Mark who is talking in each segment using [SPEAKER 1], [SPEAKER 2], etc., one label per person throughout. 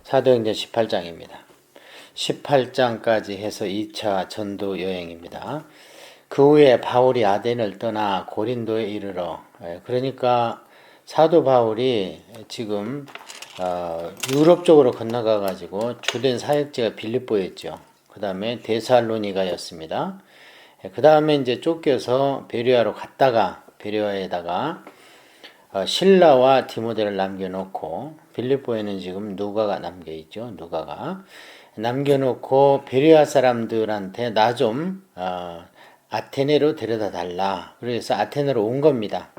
[SPEAKER 1] 사도행전 18장입니다. 18장까지 해서 2차 전도 여행입니다. 그 후에 바울이 아덴을 떠나 고린도에 이르러, 그러니까 사도 바울이 지금 유럽 쪽으로 건너가 가지고 주된 사역지가 빌립보였죠. 그 다음에 데살로니가였습니다. 그 다음에 이제 쫓겨서 베레아로 갔다가 베레아에다가 실라와 디모데를 남겨놓고, 빌립보에는 지금 누가가 남겨있죠. 누가가 남겨놓고 베레아 사람들한테 나 좀 아테네로 데려다 달라. 그래서 아테네로 온 겁니다.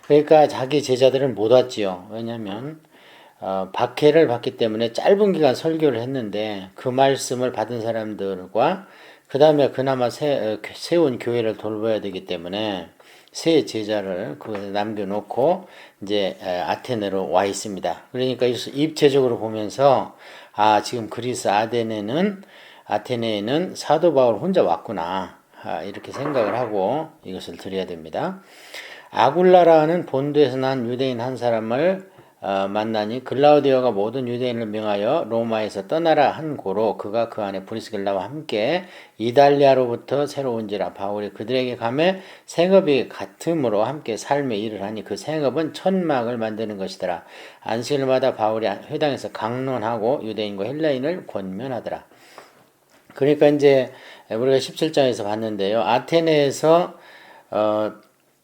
[SPEAKER 1] 그러니까 자기 제자들은 못 왔지요. 왜냐하면 박해를 받기 때문에 짧은 기간 설교를 했는데 그 말씀을 받은 사람들과 그 다음에 그나마 세운 교회를 돌봐야 되기 때문에 세 제자를 거기에 남겨놓고 이제 아테네로 와 있습니다. 그러니까 입체적으로 보면서 지금 그리스 아테네에는 사도 바울 혼자 왔구나, 이렇게 생각을 하고 이것을 드려야 됩니다. 아굴라라는 본도에서 난 유대인 한 사람을 만나니 글라우디오가 모든 유대인을 명하여 로마에서 떠나라 한 고로 그가 그 안에 브리스길라와 함께 이달리아로부터 새로 온지라. 바울이 그들에게 가매 생업이 같음으로 함께 삶의 일을 하니 그 생업은 천막을 만드는 것이더라. 안식일마다 바울이 회당에서 강론하고 유대인과 헬라인을 권면하더라. 그러니까 이제 우리가 17장에서 봤는데요. 아테네에서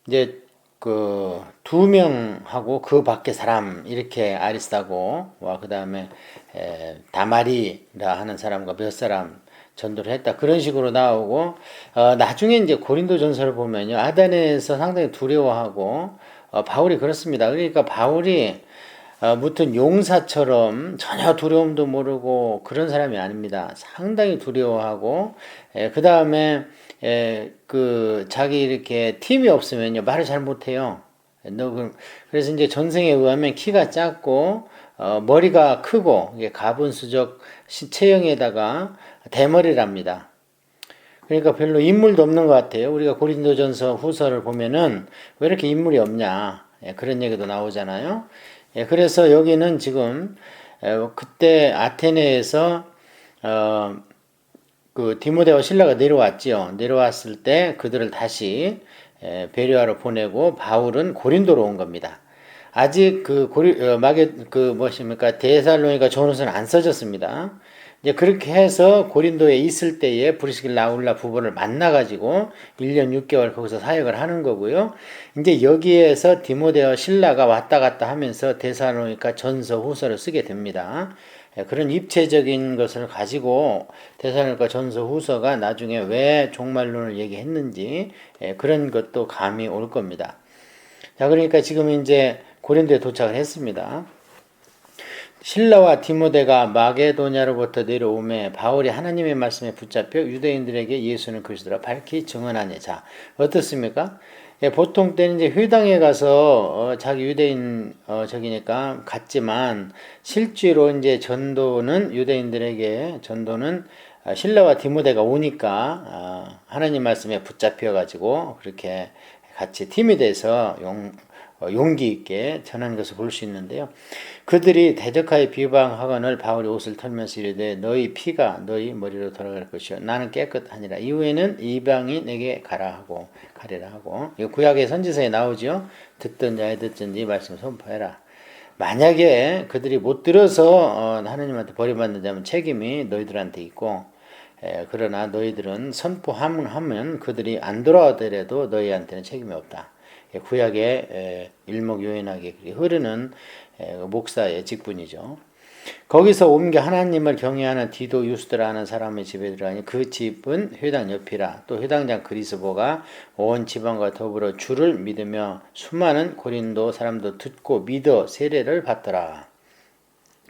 [SPEAKER 1] 이제 그 2명하고 그 밖에 사람, 이렇게 아리스타고와 그 다음에 다마리라 하는 사람과 몇 사람 전도를 했다, 그런 식으로 나오고, 나중에 이제 고린도 전서를 보면요, 아테네에서 상당히 두려워하고, 바울이 그렇습니다. 그러니까 바울이 무튼 용사처럼 전혀 두려움도 모르고 그런 사람이 아닙니다. 상당히 두려워하고, 그 다음에 그 자기 이렇게 팀이 없으면요 말을 잘 못해요. 그래서 이제 전생에 의하면 키가 작고 머리가 크고, 이게 가분수적 체형에다가 대머리랍니다. 그러니까 별로 인물도 없는 것 같아요. 우리가 고린도전서 후서를 보면은 왜 이렇게 인물이 없냐, 그런 얘기도 나오잖아요. 그래서 여기는 지금 그때 아테네에서 그 디모데와 실라가 내려왔지요. 내려왔을 때 그들을 다시 베레아로 보내고 바울은 고린도로 온 겁니다. 아직 데살로니가 전후서는 안 써졌습니다. 이제 그렇게 해서 고린도에 있을 때에 브리스길라 아굴라 부부를 만나가지고 1년 6개월 거기서 사역을 하는 거고요. 이제 여기에서 디모데와 실라가 왔다 갔다 하면서 데살로니가 전서 후서를 쓰게 됩니다. 그런 입체적인 것을 가지고 데살로니가 전서 후서가 나중에 왜 종말론을 얘기했는지 그런 것도 감이 올 겁니다. 자, 그러니까 지금 이제 고린도에 도착을 했습니다. 실라와 디모데가 마게도냐로부터 내려오매 바울이 하나님의 말씀에 붙잡혀 유대인들에게 예수는 그리스도라 밝히 증언하니. 자, 어떻습니까? 보통 때는 이제 회당에 가서 자기 유대인 저기니까 갔지만, 실제로 이제 유대인들에게 전도는 실라와 디모데가 오니까 하나님 말씀에 붙잡혀 가지고 그렇게 같이 팀이 돼서 용기 있게 전하는 것을 볼 수 있는데요. 그들이 대적하여 비방하거늘 바울이 옷을 털면서 이르되 너희 피가 너희 머리로 돌아갈 것이요 나는 깨끗하니라. 이후에는 이방이 내게 가리라 하고, 이 구약의 선지서에 나오죠. 듣던 자에 듣든지 말씀을 선포해라. 만약에 그들이 못 들어서 하나님한테 버림받는 자면 책임이 너희들한테 있고, 그러나 너희들은 선포하면 그들이 안 돌아오더라도 너희한테는 책임이 없다. 구약의 일목요연하게 흐르는 목사의 직분이죠. 거기서 옮겨 하나님을 경외하는 디도 유스드라 하는 사람의 집에 들어가니 그 집은 회당 옆이라. 또 회당장 그리스보가 온 지방과 더불어 주를 믿으며 수많은 고린도 사람도 듣고 믿어 세례를 받더라.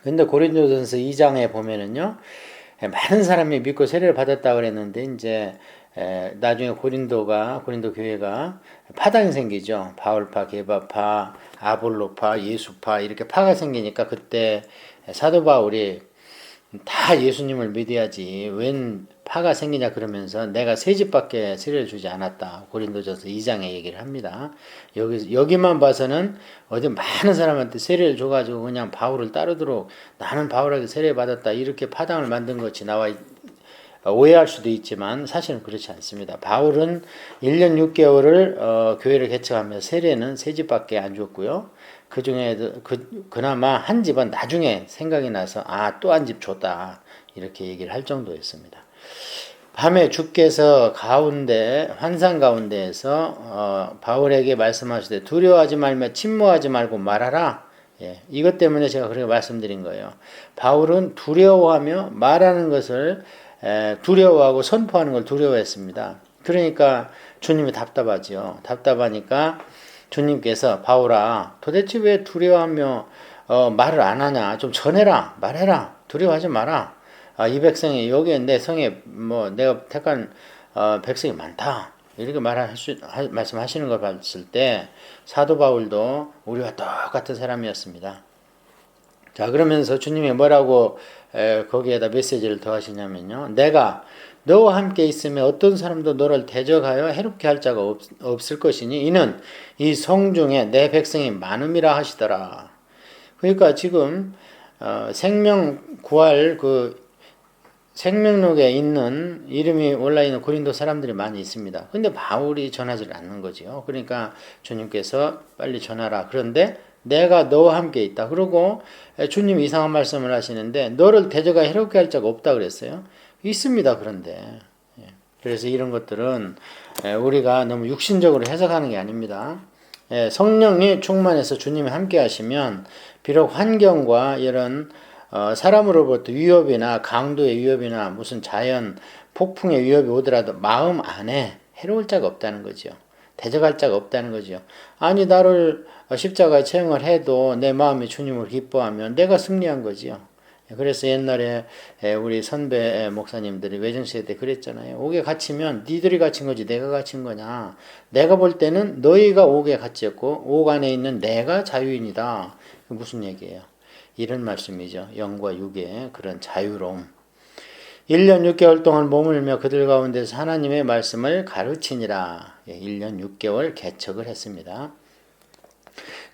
[SPEAKER 1] 근데 고린도전서 2장에 보면은요, 많은 사람이 믿고 세례를 받았다 그랬는데, 이제 나중에 고린도 교회가 파당이 생기죠. 바울파, 게바파, 아볼로파, 예수파, 이렇게 파가 생기니까 그때 사도 바울이 다 예수님을 믿어야지, 웬 파가 생기냐 그러면서 내가 세 집밖에 세례를 주지 않았다. 고린도전서 2장에 얘기를 합니다. 여기만 봐서는 어디 많은 사람한테 세례를 줘가지고 그냥 바울을 따르도록 나는 바울에게 세례 받았다 이렇게 파당을 만든 것이 나와 오해할 수도 있지만 사실은 그렇지 않습니다. 바울은 1년 6개월을 교회를 개척하며 세례는 세 집밖에 안 줬고요. 그 중에 그나마 한 집은 나중에 생각이 나서 또 한 집 줬다 이렇게 얘기를 할 정도였습니다. 밤에 주께서 환상 가운데에서 바울에게 말씀하시되 두려워하지 말며 침묵하지 말고 말하라. 이것 때문에 제가 그렇게 말씀드린 거예요. 바울은 두려워하며 말하는 것을 두려워하고 선포하는 걸 두려워했습니다. 그러니까 주님이 답답하지요. 답답하니까 주님께서 바울아 도대체 왜 두려워하며 말을 안 하냐. 좀 전해라. 말해라. 두려워하지 마라. 이 백성이 여기에 내 성에 내가 택한 백성이 많다. 이렇게 말씀하시는 걸 봤을 때 사도 바울도 우리와 똑같은 사람이었습니다. 자, 그러면서 주님이 뭐라고 거기에다 메시지를 더하시냐면요. 내가 너와 함께 있으면 어떤 사람도 너를 대적하여 해롭게 할 자가 없을 것이니 이는 이 성중에 내 백성이 많음이라 하시더라. 그러니까 지금 생명 구할 생명록에 있는 이름이 올라있는 고린도 사람들이 많이 있습니다. 근데 바울이 전하지 않는 거죠. 그러니까 주님께서 빨리 전하라. 그런데 내가 너와 함께 있다. 그리고 주님이 이상한 말씀을 하시는데 너를 대적하여 해롭게 할 자가 없다 그랬어요. 있습니다. 그런데 그래서 이런 것들은 우리가 너무 육신적으로 해석하는 게 아닙니다. 성령이 충만해서 주님이 함께 하시면 비록 환경과 이런 사람으로부터 위협이나 강도의 위협이나 무슨 자연 폭풍의 위협이 오더라도 마음 안에 해로울 자가 없다는 거죠. 대적할 자가 없다는 거죠. 아니 나를 십자가에 처형을 해도 내 마음이 주님을 기뻐하면 내가 승리한 거지요. 그래서 옛날에 우리 선배 목사님들이 외정시대 때 그랬잖아요. 옥에 갇히면 니들이 갇힌 거지 내가 갇힌 거냐. 내가 볼 때는 너희가 옥에 갇혔고 옥 안에 있는 내가 자유인이다. 무슨 얘기예요? 이런 말씀이죠. 영과 육의 그런 자유로움. 1년 6개월 동안 머물며 그들 가운데서 하나님의 말씀을 가르치니라. 1년 6개월 개척을 했습니다.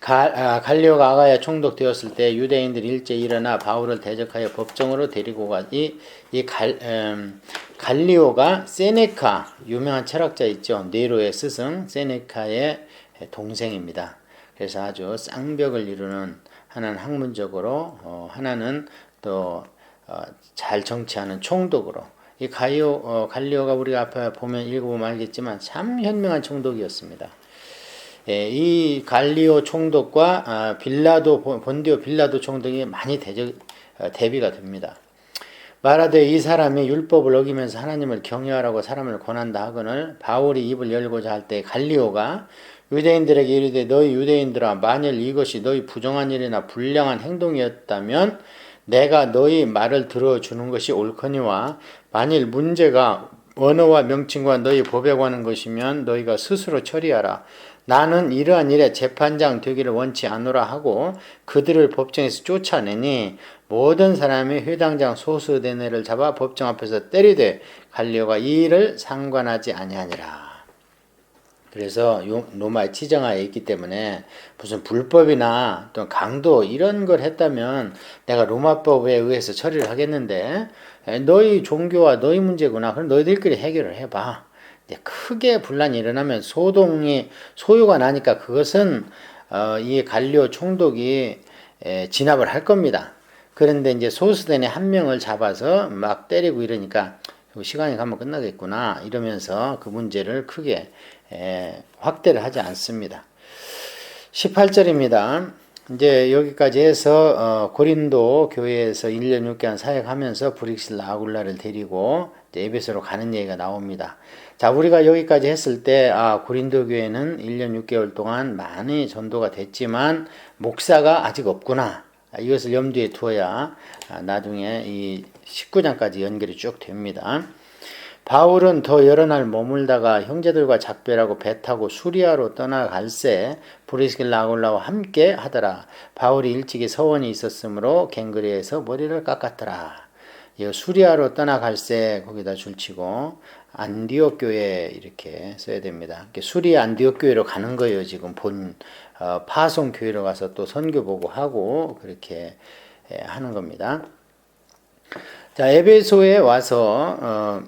[SPEAKER 1] 갈리오가 아가야 총독되었을 때 유대인들이 일제히 일어나 바울을 대적하여 법정으로 데리고 갈리오가 세네카 유명한 철학자 있죠. 네로의 스승 세네카의 동생입니다. 그래서 아주 쌍벽을 이루는 하나는 학문적으로 하나는 또 잘 정치하는 총독으로 이 갈리오가 우리가 앞에 보면 읽어보면 알겠지만 참 현명한 총독이었습니다. 이 갈리오 총독과 본디오 빌라도 총독이 많이 대비가 됩니다. 말하되 이 사람이 율법을 어기면서 하나님을 경외하라고 사람을 권한다 하거늘 바울이 입을 열고자 할 때 갈리오가 유대인들에게 이르되 너희 유대인들아 만일 이것이 너희 부정한 일이나 불량한 행동이었다면 내가 너희 말을 들어주는 것이 옳거니와 만일 문제가 언어와 명칭과 너희 법에 관한 것이면 너희가 스스로 처리하라. 나는 이러한 일에 재판장 되기를 원치 않노라 하고 그들을 법정에서 쫓아내니 모든 사람이 회당장 소수대네를 잡아 법정 앞에서 때리되 갈리오가 이 일을 상관하지 아니하니라. 그래서 로마의 치정하에 있기 때문에 무슨 불법이나 또 강도 이런 걸 했다면 내가 로마법에 의해서 처리를 하겠는데 너희 종교와 너희 문제구나. 그럼 너희들끼리 해결을 해봐. 크게 분란이 일어나면 소요가 나니까 그것은 이 갈리오 총독이 진압을 할 겁니다. 그런데 이제 소수den의 한 명을 잡아서 막 때리고 이러니까 시간이 가면 끝나겠구나 이러면서 그 문제를 크게 확대를 하지 않습니다. 18절입니다. 이제 여기까지 해서 고린도 교회에서 1년 6개월 사역하면서 브릭실라 아굴라를 데리고 에베소로 가는 얘기가 나옵니다. 자, 우리가 여기까지 했을 때 고린도 교회는 1년 6개월 동안 많이 전도가 됐지만 목사가 아직 없구나. 이것을 염두에 두어야 나중에 이 19장까지 연결이 쭉 됩니다. 바울은 더 여러 날 머물다가 형제들과 작별하고 배 타고 수리아로 떠나갈새 브리스길라 아굴라와 함께 하더라. 바울이 일찍이 서원이 있었으므로 갱그리에서 머리를 깎았더라. 이 수리아로 떠나갈새 거기다 줄치고 안디옥 교회 이렇게 써야 됩니다. 수리아 안디옥 교회로 가는 거예요. 지금 파송 교회로 가서 또 선교 보고 하고 그렇게 하는 겁니다. 자, 에베소에 와서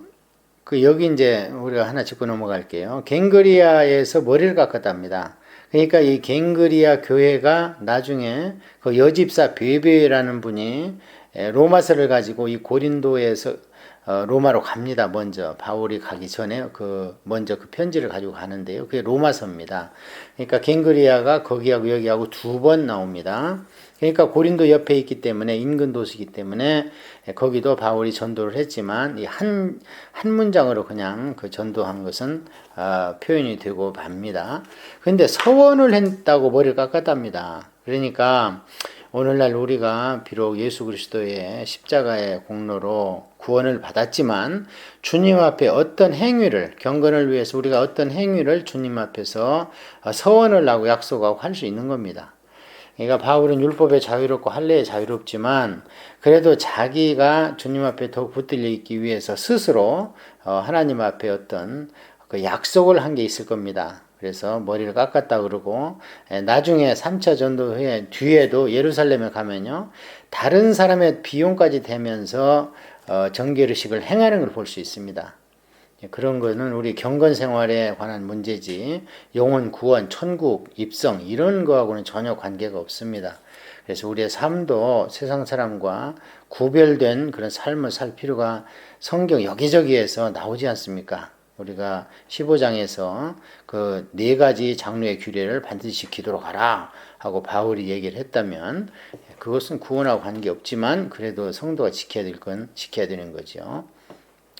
[SPEAKER 1] 여기 이제 우리가 하나 짚고 넘어갈게요. 갱그리아에서 머리를 깎았답니다. 그러니까 이 갱그리아 교회가 나중에 그 여집사 베베라는 분이 로마서를 가지고 이 고린도에서 로마로 갑니다. 먼저 바울이 가기 전에 먼저 그 편지를 가지고 가는데요. 그게 로마서입니다. 그러니까 갱그리아가 거기하고 여기하고 두 번 나옵니다. 그러니까 고린도 옆에 있기 때문에 인근 도시이기 때문에 거기도 바울이 전도를 했지만 이 한 문장으로 그냥 그 전도한 것은 표현이 되고 맙니다. 그런데 서원을 했다고 머리를 깎았답니다. 그러니까 오늘날 우리가 비록 예수 그리스도의 십자가의 공로로 구원을 받았지만 주님 앞에 어떤 행위를 경건을 위해서 우리가 어떤 행위를 주님 앞에서 서원을 하고 약속하고 할 수 있는 겁니다. 그러니까 바울은 율법에 자유롭고 할례에 자유롭지만 그래도 자기가 주님 앞에 더욱 붙들려 있기 위해서 스스로 하나님 앞에 어떤 그 약속을 한 게 있을 겁니다. 그래서 머리를 깎았다 그러고 나중에 3차 전도 후에 뒤에도 예루살렘에 가면요 다른 사람의 비용까지 대면서 정결의식을 행하는 걸 볼 수 있습니다. 그런 거는 우리 경건 생활에 관한 문제지 영혼 구원, 천국, 입성 이런 거하고는 전혀 관계가 없습니다. 그래서 우리의 삶도 세상 사람과 구별된 그런 삶을 살 필요가 성경 여기저기에서 나오지 않습니까? 우리가 15장에서 그 4가지 장로의 규례를 반드시 지키도록 하라 하고 바울이 얘기를 했다면 그것은 구원하고 관계없지만 그래도 성도가 지켜야 될 건 지켜야 되는 거죠.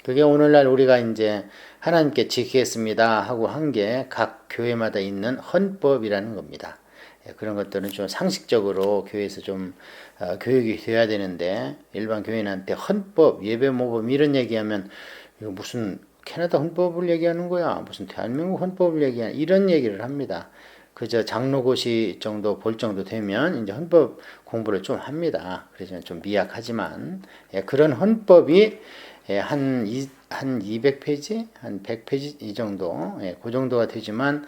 [SPEAKER 1] 그게 오늘날 우리가 이제 하나님께 지키겠습니다 하고 한 게 각 교회마다 있는 헌법이라는 겁니다. 그런 것들은 좀 상식적으로 교회에서 좀 교육이 돼야 되는데 일반 교인한테 헌법, 예배 모범 이런 얘기하면 이거 무슨 캐나다 헌법을 얘기하는 거야. 무슨 대한민국 헌법을 얘기하는 이런 얘기를 합니다. 그저 장로고시 정도 볼 정도 되면 이제 헌법 공부를 좀 합니다. 그래서 좀 미약하지만 그런 헌법이 한 200페이지, 한 100페이지 이 정도, 그 정도가 되지만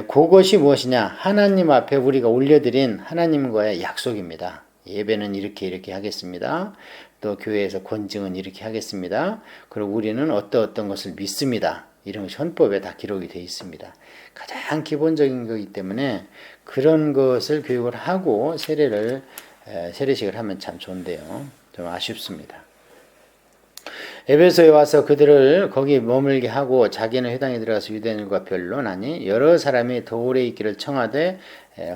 [SPEAKER 1] 그것이 무엇이냐? 하나님 앞에 우리가 올려드린 하나님과의 약속입니다. 예배는 이렇게 하겠습니다. 또 교회에서 권징은 이렇게 하겠습니다. 그리고 우리는 어떤 것을 믿습니다. 이런 것이 헌법에 다 기록이 되어 있습니다. 가장 기본적인 거기 때문에 그런 것을 교육을 하고 세례식을 하면 참 좋은데요. 좀 아쉽습니다. 에베소에 와서 그들을 거기 머물게 하고 자기는 회당에 들어가서 유대인들과 변론하니 여러 사람이 더 오래 있기를 청하되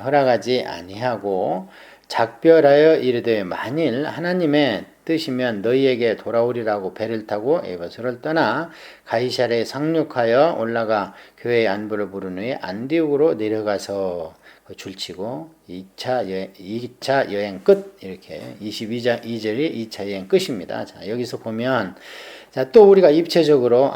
[SPEAKER 1] 허락하지 아니하고 작별하여 이르되 만일 하나님의 뜻이면 너희에게 돌아오리라고 배를 타고 에베소를 떠나 가이사랴에 상륙하여 올라가 교회의 안부를 부른 후에 안디옥으로 내려가서 줄치고 2차 여행 끝 이렇게 22절이 2차 여행 끝입니다. 자, 여기서 보면 자, 또 우리가 입체적으로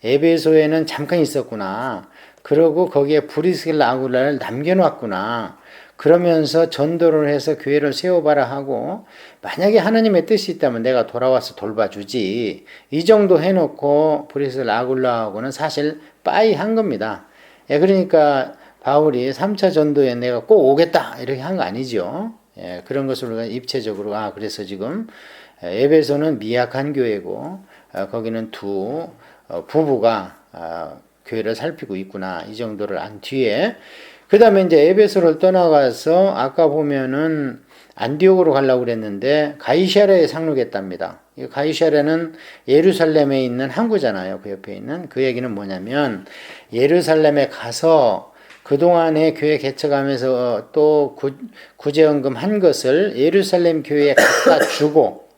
[SPEAKER 1] 에베소에는 잠깐 있었구나. 그러고 거기에 브리스길라 아굴라를 남겨놨구나. 그러면서 전도를 해서 교회를 세워봐라 하고 만약에 하나님의 뜻이 있다면 내가 돌아와서 돌봐주지 이 정도 해놓고 브리스길라 아굴라하고는 사실 빠이 한 겁니다. 그러니까 바울이 3차 전도에 내가 꼭 오겠다 이렇게 한 거 아니죠. 그런 것을 우리가 입체적으로 그래서 지금 에베소는 미약한 교회고 거기는 두 부부가 교회를 살피고 있구나 이 정도를 안 뒤에 그 다음에 이제 에베소를 떠나가서 아까 보면은 안디옥으로 가려고 그랬는데 가이사랴에 상륙했답니다. 이 가이사랴는 예루살렘에 있는 항구잖아요. 그 옆에 있는 그 얘기는 뭐냐면 예루살렘에 가서 그동안에 교회 개척하면서 또 구제헌금 한 것을 예루살렘 교회에 갖다 주고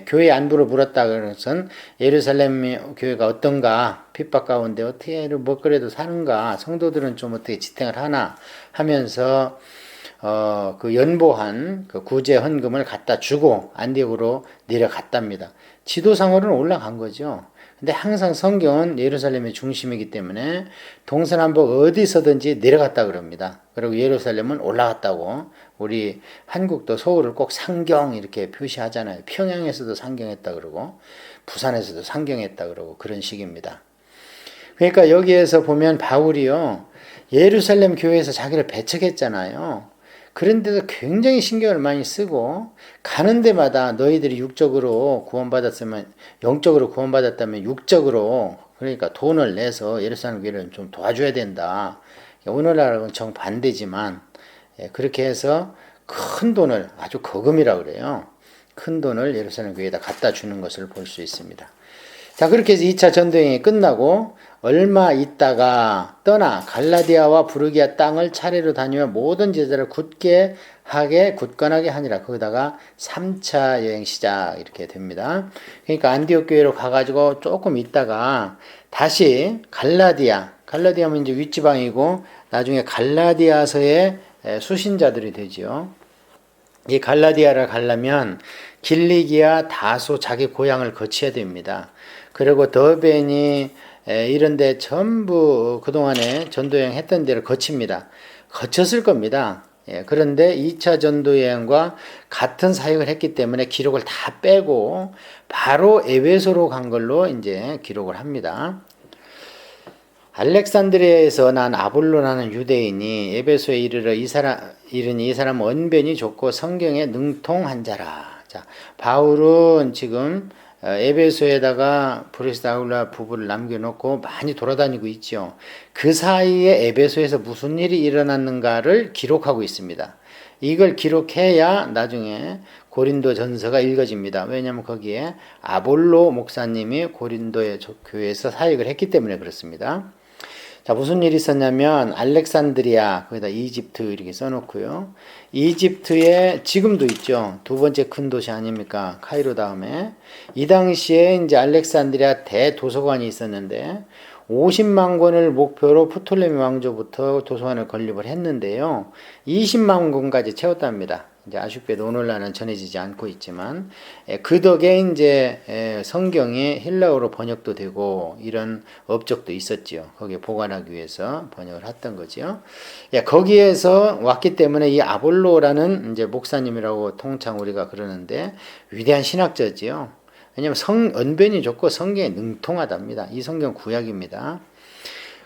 [SPEAKER 1] 교회 안부를 물었다 그것은 예루살렘 교회가 어떤가 핍박 가운데 어떻게 뭐 그래도 사는가 성도들은 좀 어떻게 지탱을 하나 하면서 그 연보한 그 구제 헌금을 갖다 주고 안디옥으로 내려갔답니다. 지도상으로는 올라간 거죠. 근데 항상 성경은 예루살렘의 중심이기 때문에 동서남북 어디서든지 내려갔다 그럽니다. 그리고 예루살렘은 올라갔다고. 우리 한국도 서울을 꼭 상경 이렇게 표시하잖아요. 평양에서도 상경했다 그러고 부산에서도 상경했다 그러고 그런 식입니다. 그러니까 여기에서 보면 바울이요, 예루살렘 교회에서 자기를 배척했잖아요. 그런데도 굉장히 신경을 많이 쓰고 가는 데마다 너희들이 육적으로 구원받았으면, 영적으로 구원받았다면 육적으로, 그러니까 돈을 내서 예루살렘 교회를 좀 도와줘야 된다. 오늘날은 정반대지만 그렇게 해서 큰 돈을, 아주 거금이라고 그래요. 큰 돈을 예루살렘 교회에다 갖다 주는 것을 볼 수 있습니다. 자, 그렇게 해서 2차 전도여행이 끝나고 얼마 있다가 떠나 갈라디아와 부르기아 땅을 차례로 다니며 모든 제자를 굳건하게 하니라. 거기다가 3차 여행 시작 이렇게 됩니다. 그러니까 안디옥 교회로 가가지고 조금 있다가 다시 갈라디아면 이제 윗지방이고 나중에 갈라디아서의 수신자들이 되죠. 이 갈라디아를 가려면 길리기아, 다소 자기 고향을 거쳐야 됩니다. 그리고 더베니 이런데 전부 그동안에 전도여행 했던 데를 거칩니다. 거쳤을 겁니다. 그런데 2차 전도여행과 같은 사역을 했기 때문에 기록을 다 빼고 바로 에베소로 간 걸로 이제 기록을 합니다. 알렉산드리아에서 난 아볼로라는 유대인이 에베소에 이르니 이 사람 언변이 좋고 성경에 능통한 자라. 자, 바울은 지금 에베소에다가 브리스라 아굴라 부부를 남겨놓고 많이 돌아다니고 있죠. 그 사이에 에베소에서 무슨 일이 일어났는가를 기록하고 있습니다. 이걸 기록해야 나중에 고린도 전서가 읽어집니다. 왜냐하면 거기에 아볼로 목사님이 고린도의 교회에서 사역을 했기 때문에 그렇습니다. 자, 무슨 일이 있었냐면 알렉산드리아, 거기다 이집트 이렇게 써놓고요. 이집트에 지금도 있죠. 두 번째 큰 도시 아닙니까? 카이로 다음에. 이 당시에 이제 알렉산드리아 대도서관이 있었는데 50만 권을 목표로 프톨레미 왕조부터 도서관을 건립을 했는데요. 20만 권까지 채웠답니다. 이제 아쉽게도 오늘날은 전해지지 않고 있지만 그 덕에 이제 성경이 헬라어로 번역도 되고 이런 업적도 있었지요. 거기에 보관하기 위해서 번역을 했던 거지요. 거기에서 왔기 때문에 이 아볼로라는 이제 목사님이라고 통상 우리가 그러는데 위대한 신학자지요. 왜냐하면 언변이 좋고 성경에 능통하답니다. 이 성경 구약입니다.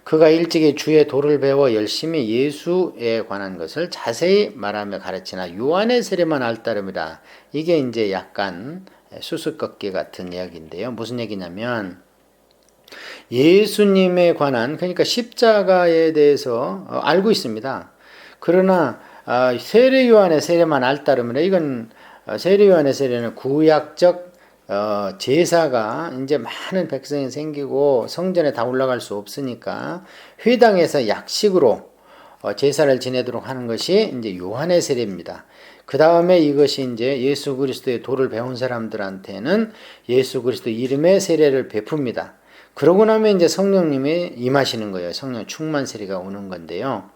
[SPEAKER 1] 그가 일찍이 주의 도를 배워 열심히 예수에 관한 것을 자세히 말하며 가르치나 요한의 세례만 알따름이라. 이게 이제 약간 수수께끼 같은 이야기인데요. 무슨 얘기냐면 예수님에 관한, 그러니까 십자가에 대해서 알고 있습니다. 그러나 세례 요한의 세례만 알따름이라. 이건 세례 요한의 세례는 구약적 제사가 이제 많은 백성이 생기고 성전에 다 올라갈 수 없으니까 회당에서 약식으로 제사를 지내도록 하는 것이 이제 요한의 세례입니다. 그 다음에 이것이 이제 예수 그리스도의 도를 배운 사람들한테는 예수 그리스도 이름의 세례를 베풉니다. 그러고 나면 이제 성령님이 임하시는 거예요. 성령 충만 세례가 오는 건데요.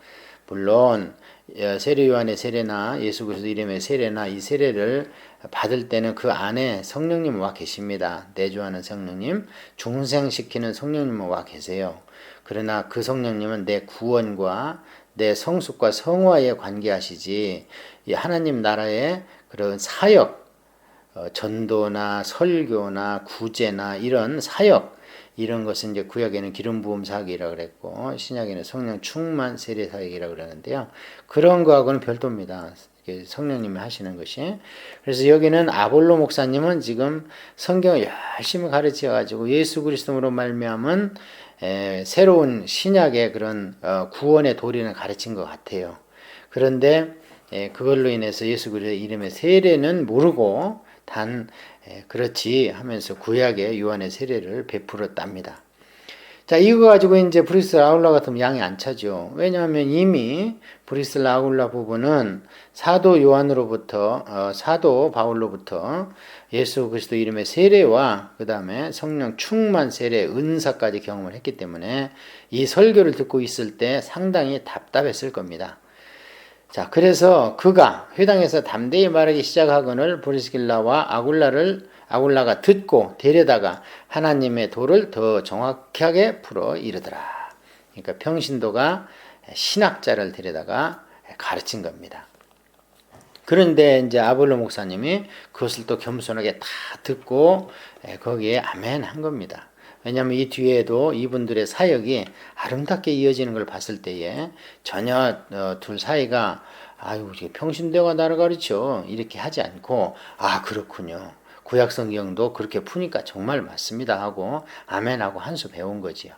[SPEAKER 1] 물론 세례 요한의 세례나 예수 그리스도 이름의 세례나 이 세례를 받을 때는 그 안에 성령님 와 계십니다. 내주하는 성령님, 중생시키는 성령님은 와 계세요. 그러나 그 성령님은 내 구원과 내 성숙과 성화에 관계하시지 이 하나님 나라의 그런 사역, 전도나 설교나 구제나 이런 사역, 이런 것은 이제 구약에는 기름 부음 사역이라고 그랬고 신약에는 성령 충만 세례 사역이라고 그러는데요. 그런 거하고는 별도입니다. 성령님이 하시는 것이. 그래서 여기는 아볼로 목사님은 지금 성경을 열심히 가르쳐 가지고 예수 그리스도로 말미암은 새로운 신약의 그런 구원의 도리를 가르친 것 같아요. 그런데 그걸로 인해서 예수 그리스도 이름의 세례는 모르고 단 그렇지 하면서 구약의 요한의 세례를 베풀었답니다. 자, 이거 가지고 이제 브리스라 아굴라 같으면 양이 안 차죠. 왜냐하면 이미 브리스라 아굴라 부부는 사도 요한으로부터 사도 바울로부터 예수 그리스도 이름의 세례와 그 다음에 성령 충만 세례 은사까지 경험을 했기 때문에 이 설교를 듣고 있을 때 상당히 답답했을 겁니다. 자, 그래서 그가 회당에서 담대히 말하기 시작하거늘 브리스길라와 아굴라가 듣고 데려다가 하나님의 도를 더 정확하게 풀어 이르더라. 그러니까 평신도가 신학자를 데려다가 가르친 겁니다. 그런데 이제 아볼로 목사님이 그것을 또 겸손하게 다 듣고 거기에 아멘 한 겁니다. 왜냐하면 이 뒤에도 이분들의 사역이 아름답게 이어지는 걸 봤을 때에 전혀 둘 사이가 아유 평신도가 나를 가르쳐 이렇게 하지 않고 아 그렇군요. 구약 성경도 그렇게 푸니까 정말 맞습니다 하고 아멘하고 한 수 배운 거지요.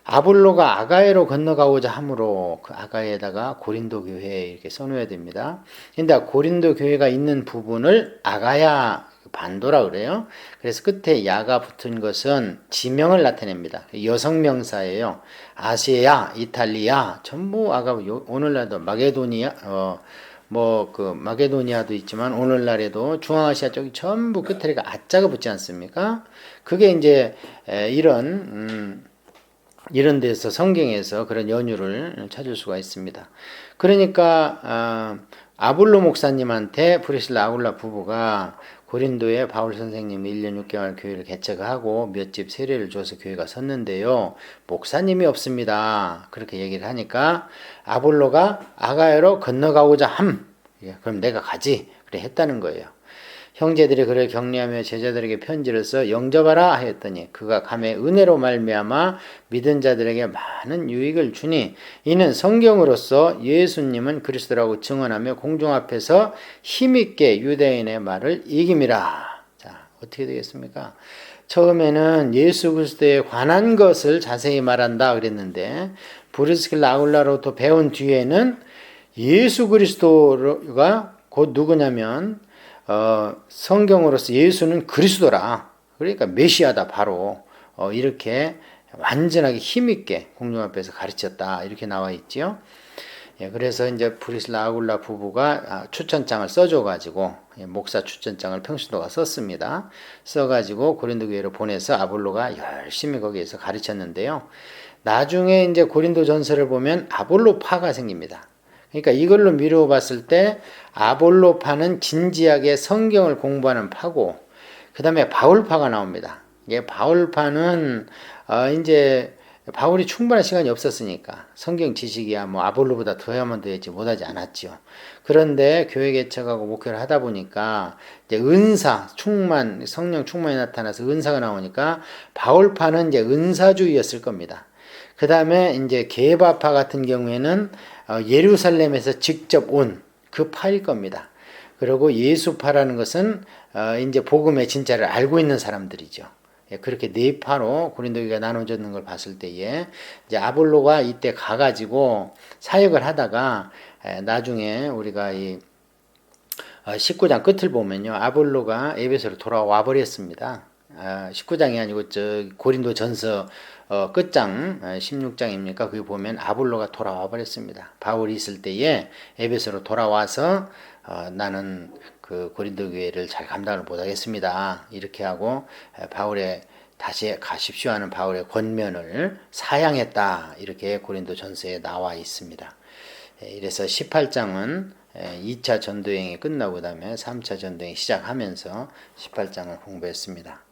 [SPEAKER 1] 아볼로가 아가야로 건너가고자 함으로 그 아가야에다가 고린도 교회에 이렇게 써놓아야 됩니다. 근데 고린도 교회가 있는 부분을 아가야 반도라 그래요. 그래서 끝에 야가 붙은 것은 지명을 나타냅니다. 여성 명사예요. 아시아, 이탈리아 전부 아가 오늘날도 마게도니아 마게도니아도 있지만 오늘날에도 중앙아시아 쪽이 전부 끝에가 아자가 붙지 않습니까? 그게 이제 이런 데서 성경에서 그런 연유를 찾을 수가 있습니다. 그러니까 아볼로 목사님한테 프리실라 아굴라 부부가 고린도에 바울 선생님이 1년 6개월 교회를 개척하고 몇 집 세례를 줘서 교회가 섰는데요. 목사님이 없습니다. 그렇게 얘기를 하니까 아볼로가 아가야로 건너가고자 함. 그럼 내가 가지. 그래 했다는 거예요. 형제들이 그를 격려하며 제자들에게 편지를 써 영접하라 하였더니 그가 감에 은혜로 말미암아 믿은 자들에게 많은 유익을 주니 이는 성경으로서 예수님은 그리스도라고 증언하며 공중 앞에서 힘있게 유대인의 말을 이김이라. 자, 어떻게 되겠습니까? 처음에는 예수 그리스도에 관한 것을 자세히 말한다 그랬는데 브리스길라 아굴라로부터 배운 뒤에는 예수 그리스도가 곧 누구냐면 성경으로서 예수는 그리스도라. 그러니까 메시아다 바로. 이렇게 완전하게 힘있게 공중 앞에서 가르쳤다. 이렇게 나와 있지요. 예, 그래서 이제 브리실라 아굴라 부부가 추천장을 써줘가지고 목사 추천장을 평신도가 썼습니다. 써가지고 고린도 교회로 보내서 아볼로가 열심히 거기에서 가르쳤는데요. 나중에 이제 고린도 전서를 보면 아볼로파가 생깁니다. 그러니까 이걸로 미루어 봤을 때 아볼로파는 진지하게 성경을 공부하는 파고 그 다음에 바울파가 나옵니다. 이게 바울파는 이제 바울이 충분한 시간이 없었으니까 성경 지식이야 뭐 아볼로보다 더야만 더했지 못하지 않았죠. 그런데 교회 개척하고 목회를 하다 보니까 이제 은사 충만 성령 충만이 나타나서 은사가 나오니까 바울파는 이제 은사주의였을 겁니다. 그 다음에 이제 게바파 같은 경우에는 예루살렘에서 직접 온 그 파일 겁니다. 그리고 예수파라는 것은 이제 복음의 진짜를 알고 있는 사람들이죠. 그렇게 네 파로 고린도 교회가 나눠졌는 걸 봤을 때에 이제 아볼로가 이때 가가지고 사역을 하다가 나중에 우리가 이 19장 끝을 보면요. 아볼로가 에베소로 돌아와 버렸습니다. 19장이 아니고 고린도 전서 끝장 16장입니까? 거기 보면 아볼로가 돌아와 버렸습니다. 바울이 있을 때에 에베소로 돌아와서 나는 그 고린도 교회를 잘 감당을 못하겠습니다. 이렇게 하고 바울의 다시 가십시오 하는 바울의 권면을 사양했다. 이렇게 고린도 전서에 나와 있습니다. 이래서 18장은 2차 전도행이 끝나고 그다음에 3차 전도행이 시작하면서 18장을 공부했습니다.